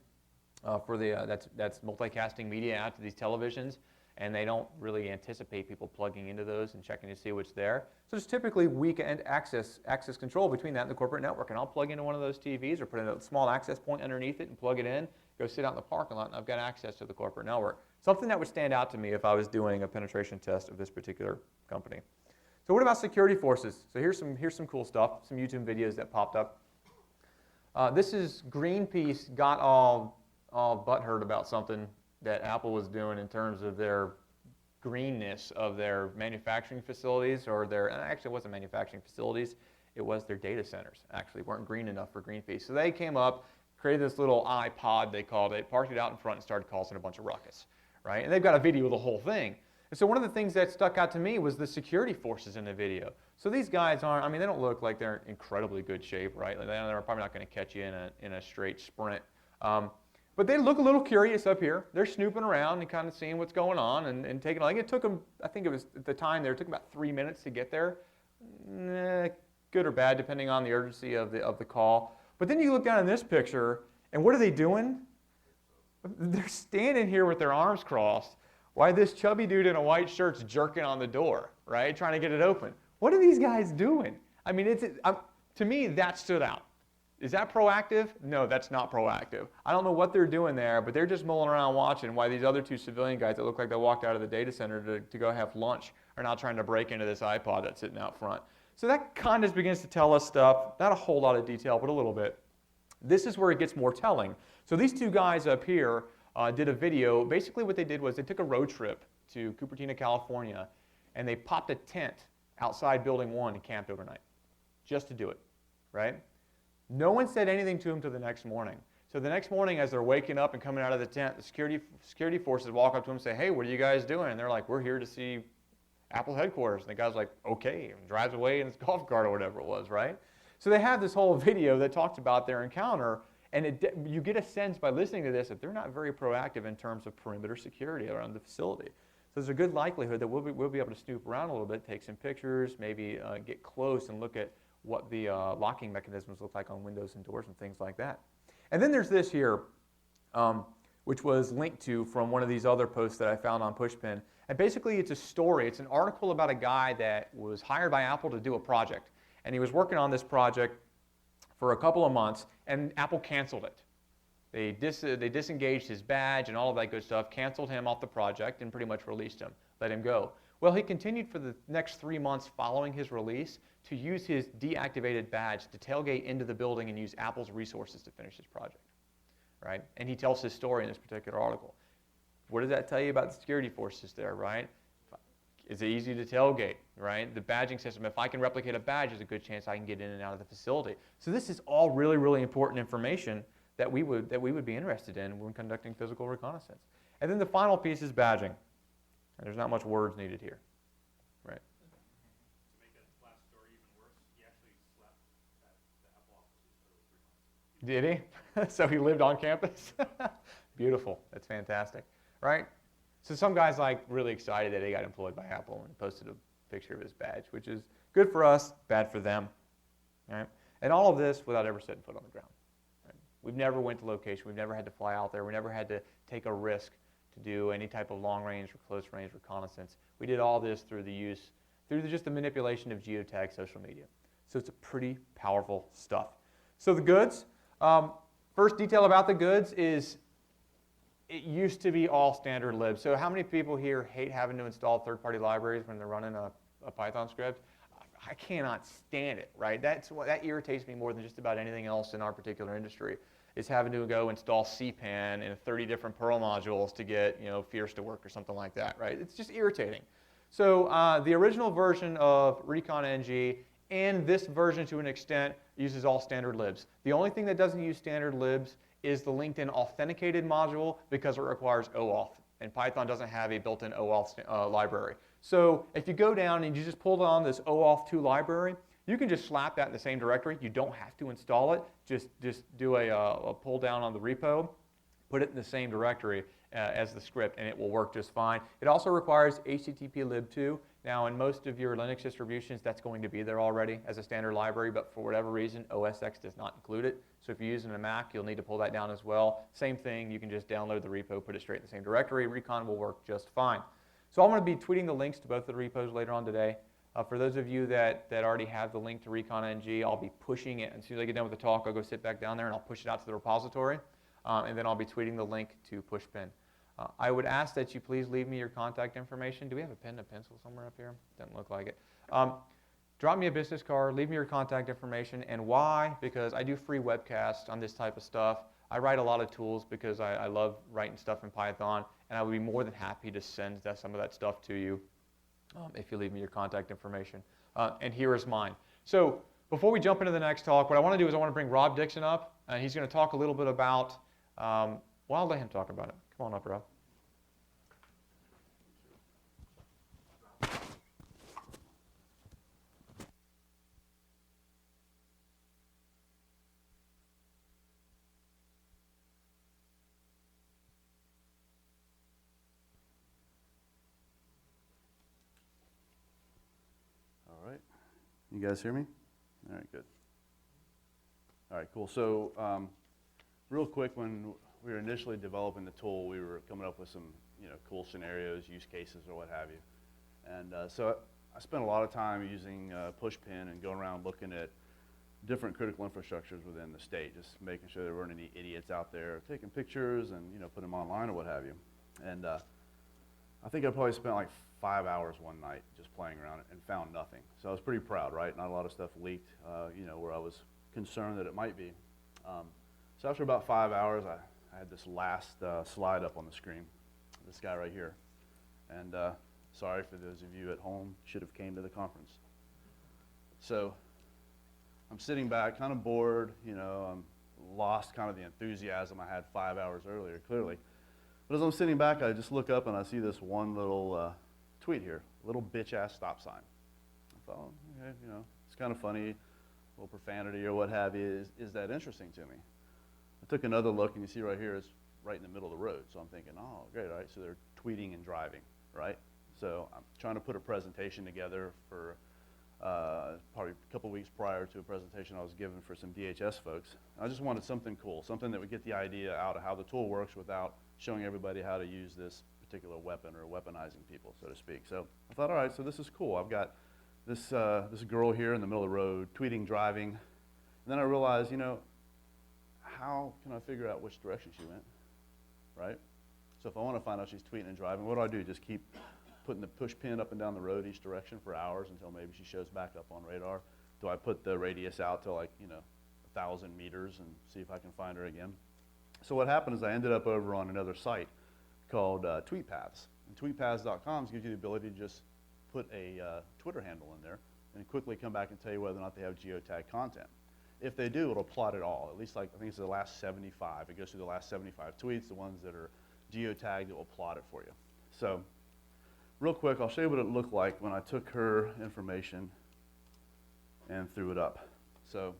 Speaker 1: that's multicasting media out to these televisions, and they don't really anticipate people plugging into those and checking to see what's there. So there's typically weak-end access control between that and the corporate network, and I'll plug into one of those TVs or put in a small access point underneath it and plug it in, go sit out in the parking lot, and I've got access to the corporate network. Something that would stand out to me if I was doing a penetration test of this particular company. So what about security forces? So here's some cool stuff, some YouTube videos that popped up. This is Greenpeace got all butthurt about something that Apple was doing in terms of their greenness of their manufacturing facilities, actually it wasn't manufacturing facilities, it was their data centers actually weren't green enough for Greenpeace. So they came up, created this little iPod, they called it, parked it out in front and started causing a bunch of ruckus, right? And they've got a video of the whole thing. And so one of the things that stuck out to me was the security forces in the video. So these guys they don't look like they're in incredibly good shape, right? Like they're probably not going to catch you in a straight sprint. But they look a little curious up here. They're snooping around and kind of seeing what's going on and taking, like it took them, I think it was at the time there, it took about 3 minutes to get there. Good or bad, depending on the urgency of the call. But then you look down in this picture, and what are they doing? They're standing here with their arms crossed while this chubby dude in a white shirt's jerking on the door, right? Trying to get it open. What are these guys doing? I mean, to me, that stood out. Is that proactive? No, that's not proactive. I don't know what they're doing there, but they're just mulling around watching why these other two civilian guys that look like they walked out of the data center to go have lunch are now trying to break into this iPod that's sitting out front. So that kind of begins to tell us stuff, not a whole lot of detail, but a little bit. This is where it gets more telling. So these two guys up here did a video. Basically what they did was they took a road trip to Cupertino, California, and they popped a tent outside Building 1 and camped overnight, just to do it, right? No one said anything to them until the next morning. So the next morning, as they're waking up and coming out of the tent, the security forces walk up to them and say, hey, what are you guys doing? And they're like, we're here to see Apple headquarters. And the guy's like, okay, and drives away in his golf cart or whatever it was, right? So they have this whole video that talks about their encounter, and you get a sense by listening to this that they're not very proactive in terms of perimeter security around the facility. So there's a good likelihood that we'll be able to snoop around a little bit, take some pictures, maybe get close and look at what the locking mechanisms look like on windows and doors and things like that. And then there's this here, which was linked to from one of these other posts that I found on Pushpin. And basically it's a story. It's an article about a guy that was hired by Apple to do a project. And he was working on this project for a couple of months, and Apple canceled it. They disengaged his badge and all of that good stuff, canceled him off the project, and pretty much released him, let him go. Well, he continued for the next 3 months following his release to use his deactivated badge to tailgate into the building and use Apple's resources to finish his project, right? And he tells his story in this particular article. What does that tell you about the security forces there, right? Is it easy to tailgate, right? The badging system, if I can replicate a badge, there's a good chance I can get in and out of the facility. So this is all really, really important information that we would be interested in when conducting physical reconnaissance. And then the final piece is badging. And there's not much words needed here, right?
Speaker 2: To make that last story even worse, he actually slept at the Apple offices for 3 months.
Speaker 1: Did he? So he lived on campus? Beautiful. That's fantastic, right? So some guy's like really excited that he got employed by Apple and posted a picture of his badge, which is good for us, bad for them, right? And all of this without ever setting foot on the ground. Right? We've never went to location. We've never had to fly out there. We never had to take a risk to do any type of long-range or close-range reconnaissance. We did all this through just the manipulation of geotag social media. So it's a pretty powerful stuff. So the goods, first detail about the goods is it used to be all standard libs. So how many people here hate having to install third-party libraries when they're running a Python script? I cannot stand it, right? That irritates me more than just about anything else in our particular industry. Is having to go install CPAN in 30 different Perl modules to get Fierce to work or something like that, right? It's just irritating. So the original version of Recon-ng and this version to an extent uses all standard libs. The only thing that doesn't use standard libs is the LinkedIn authenticated module because it requires OAuth, and Python doesn't have a built-in OAuth library. So if you go down and you just pull on this OAuth 2 library, you can just slap that in the same directory. You don't have to install it. Just do a pull down on the repo, put it in the same directory as the script, and it will work just fine. It also requires httplib2. Now, in most of your Linux distributions, that's going to be there already as a standard library, but for whatever reason, OS X does not include it. So if you're using a Mac, you'll need to pull that down as well. Same thing, you can just download the repo, put it straight in the same directory. Recon will work just fine. So I'm going to be tweeting the links to both of the repos later on today. For those of you that already have the link to Recon-ng, I'll be pushing it. As soon as I get done with the talk, I'll go sit back down there and I'll push it out to the repository. And then I'll be tweeting the link to Pushpin. I would ask that you please leave me your contact information. Do we have a pen and a pencil somewhere up here? Doesn't look like it. Drop me a business card, leave me your contact information, and why? Because I do free webcasts on this type of stuff. I write a lot of tools because I love writing stuff in Python, and I would be more than happy to send some of that stuff to you if you leave me your contact information. And here is mine. So before we jump into the next talk, what I want to do is I want to bring Rob Dixon up, and he's going to talk a little bit about, well, I'll let him talk about it. Come on up, Rob.
Speaker 3: All right. You guys hear me? All right, good. All right, cool. So real quick, when we were initially developing the tool, we were coming up with some cool scenarios, use cases, or what have you. And so I spent a lot of time using Pushpin and going around looking at different critical infrastructures within the state, just making sure there weren't any idiots out there taking pictures and put them online or what have you. And I think I probably spent like 5 hours one night just playing around it and found nothing. So I was pretty proud, right? Not a lot of stuff leaked, where I was concerned that it might be. So after about 5 hours, I had this last slide up on the screen, this guy right here. And sorry for those of you at home, should have came to the conference. So I'm sitting back, kind of bored, I'm lost kind of the enthusiasm I had 5 hours earlier, clearly. But as I'm sitting back, I just look up and I see this one little tweet here, little bitch-ass stop sign. I thought, oh, okay, it's kind of funny, a little profanity or what have you. Is that interesting to me? I took another look, and you see right here, it's right in the middle of the road. So I'm thinking, oh, great, all right, so they're tweeting and driving, right? So I'm trying to put a presentation together for probably a couple weeks prior to a presentation I was giving for some DHS folks. I just wanted something cool, something that would get the idea out of how the tool works without showing everybody how to use this particular weapon or weaponizing people, so to speak. So I thought, all right, so this is cool. I've got this, this girl here in the middle of the road tweeting, driving. And then I realized, how can I figure out which direction she went, right? So if I want to find out she's tweeting and driving, what do? Just keep putting the push pin up and down the road each direction for hours until maybe she shows back up on radar? Do I put the radius out to like, 1,000 meters and see if I can find her again? So what happened is I ended up over on another site called TweetPaths. And TweetPaths.com gives you the ability to just put a Twitter handle in there and quickly come back and tell you whether or not they have geotag content. If they do, it'll plot it all. At least I think it's the last 75. It goes through the last 75 tweets, the ones that are geotagged, it will plot it for you. So real quick, I'll show you what it looked like when I took her information and threw it up. So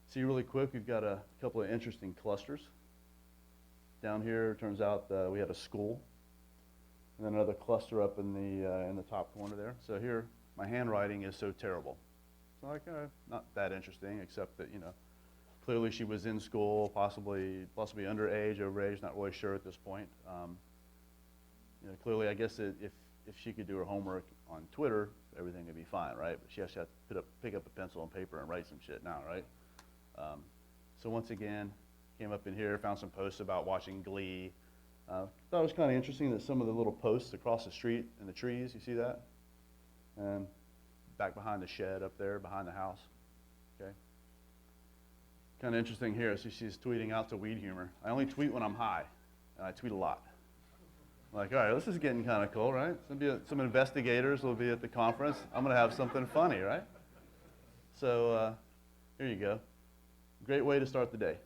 Speaker 3: see really quick, we've got a couple of interesting clusters. Down here, it turns out we had a school, and then another cluster up in the top corner there. So here, my handwriting is so terrible. So like, not that interesting, except that, clearly she was in school, possibly underage, overage, not really sure at this point. Clearly, I guess if she could do her homework on Twitter, everything would be fine, right? But she has to pick up a pencil and paper and write some shit now, right? So once again, came up in here, found some posts about watching Glee. Thought it was kind of interesting that some of the little posts across the street in the trees, you see that? And back behind the shed up there, behind the house, okay? Kind of interesting here, so she's tweeting out to Weed Humor. I only tweet when I'm high, and I tweet a lot. I'm like, all right, this is getting kind of cool, right? Some investigators will be at the conference. I'm going to have something funny, right? So here you go. Great way to start the day.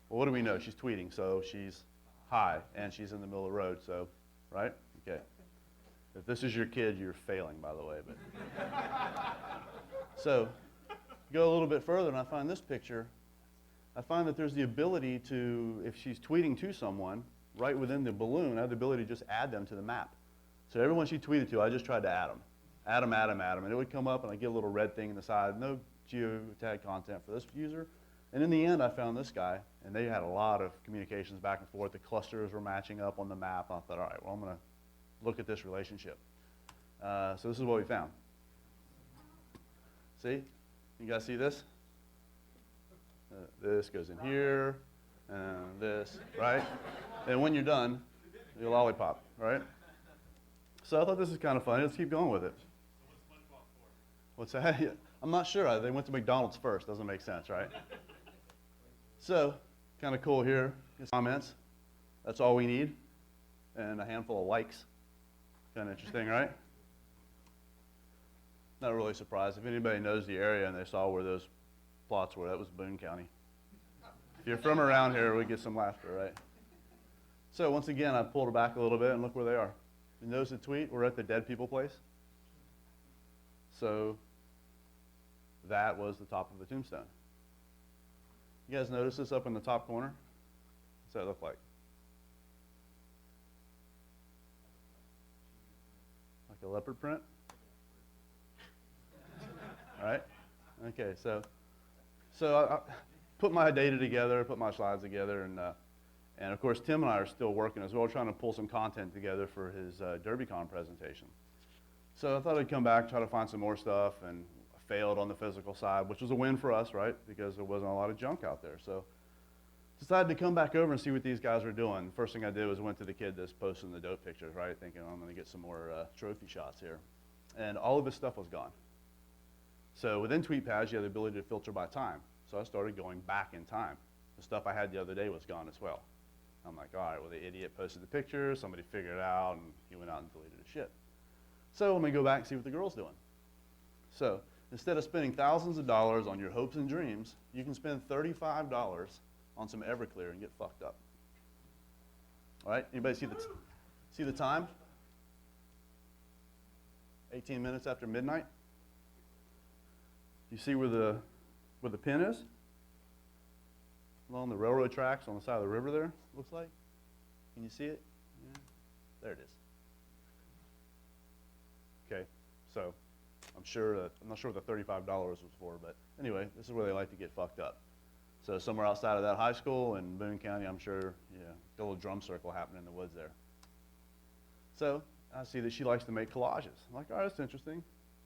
Speaker 3: Well, what do we know? She's tweeting, so she's high, and she's in the middle of the road, so, right? Okay. If this is your kid, you're failing, by the way. But so go a little bit further, and I find this picture. I find that there's the ability to, if she's tweeting to someone, right within the balloon, I have the ability to just add them to the map. So everyone she tweeted to, I just tried to add them. Add them, and it would come up, and I get a little red thing in the side. No geotag content for this user. And in the end, I found this guy, and they had a lot of communications back and forth. The clusters were matching up on the map. I thought, all right, well, I'm going to look at this relationship. So this is what we found. See? You guys see this? This goes in here, and this, right? And when you're done, you lollipop, right? So I thought this is kind of funny. Let's keep going with it.
Speaker 2: So
Speaker 3: What's that? Yeah, I'm not sure. They went to McDonald's first. Doesn't make sense, right? So, kind of cool here. Comments. That's all we need. And a handful of likes. Kind of interesting, right? Not really surprised. If anybody knows the area and they saw where those plots were, that was Boone County. If you're from around here, we get some laughter, right? So once again, I pulled it back a little bit and look where they are. You notice the tweet? We're at the dead people place. So that was the top of the tombstone. You guys notice this up in the top corner? What's that look like? Like a leopard print? All right? Okay, so I put my data together, put my slides together, and of course Tim and I are still working as well, trying to pull some content together for his DerbyCon presentation. So I thought I'd come back, try to find some more stuff, and I failed on the physical side, which was a win for us, right? Because there wasn't a lot of junk out there. So decided to come back over and see what these guys were doing. The first thing I did was went to the kid that's posting the dope pictures, right? Thinking I'm gonna get some more trophy shots here. And all of his stuff was gone. So within TweetPads, you have the ability to filter by time. So I started going back in time. The stuff I had the other day was gone as well. I'm like, all right, well, the idiot posted the picture, somebody figured it out, and he went out and deleted his shit. So let me go back and see what the girl's doing. So instead of spending thousands of dollars on your hopes and dreams, you can spend $35 on some Everclear and get fucked up. All right, anybody see the time? 18 minutes after midnight. You see where the pin is? Along the railroad tracks on the side of the river there, looks like. Can you see it? Yeah. There it is. Okay, so I'm not sure what the $35 was for, but anyway, this is where they like to get fucked up. So somewhere outside of that high school in Boone County, I'm sure, got a little drum circle happening in the woods there. So I see that she likes to make collages. I'm like, all right, that's interesting.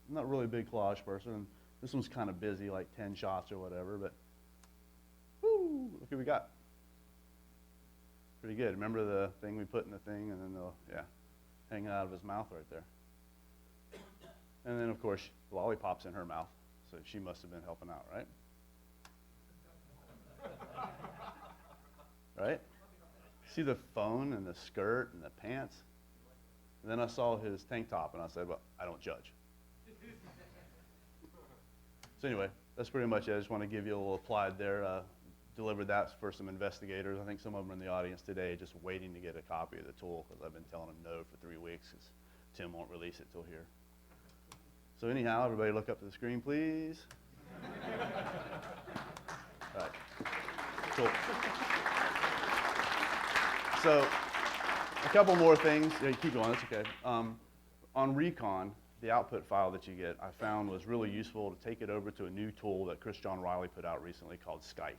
Speaker 3: I'm not really a big collage person. This one's kind of busy, like 10 shots or whatever, but woo, look what we got. Pretty good. Remember the thing we put in the thing, and then hanging out of his mouth right there. And then, of course, lollipops in her mouth, so she must have been helping out, right? Right? See the phone and the skirt and the pants? And then I saw his tank top, and I said, well, I don't judge. So anyway, that's pretty much it. I just want to give you a little applied there. Delivered that for some investigators. I think some of them are in the audience today just waiting to get a copy of the tool because I've been telling them no for 3 weeks because Tim won't release it till here. So anyhow, everybody look up to the screen, please. All right. Cool. So a couple more things. Yeah, keep going, that's okay. On Recon, the output file that you get, I found was really useful to take it over to a new tool that Chris John Riley put out recently called Scythe,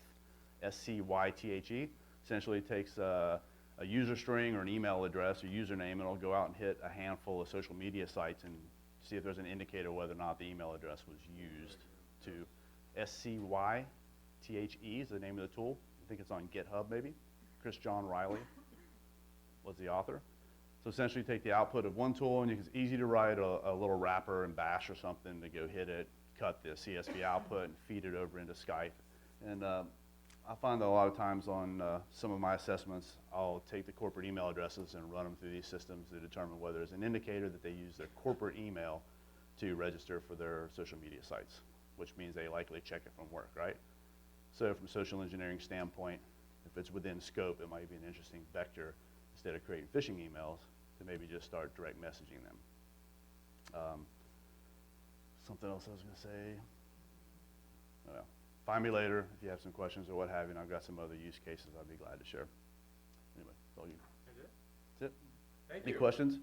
Speaker 3: S-C-Y-T-H-E. Essentially it takes a user string or an email address or username, and it'll go out and hit a handful of social media sites and see if there's an indicator whether or not the email address was used. To S-C-Y-T-H-E is the name of the tool. I think it's on GitHub maybe. Chris John Riley was the author. So essentially take the output of one tool, and it's easy to write a little wrapper in Bash or something to go hit it, cut the CSV output, and feed it over into Skype. And I find that a lot of times on some of my assessments, I'll take the corporate email addresses and run them through these systems to determine whether there's an indicator that they use their corporate email to register for their social media sites, which means they likely check it from work, right? So from a social engineering standpoint, if it's within scope, it might be an interesting vector instead of creating phishing emails to maybe just start direct messaging them. Something else I was going to say. Oh, well. Find me later if you have some questions or what have you, and I've got some other use cases I'd be glad to share. Anyway, that's all you.
Speaker 1: That's it.
Speaker 3: That's it.
Speaker 1: Thank
Speaker 3: Any
Speaker 1: you.
Speaker 3: questions?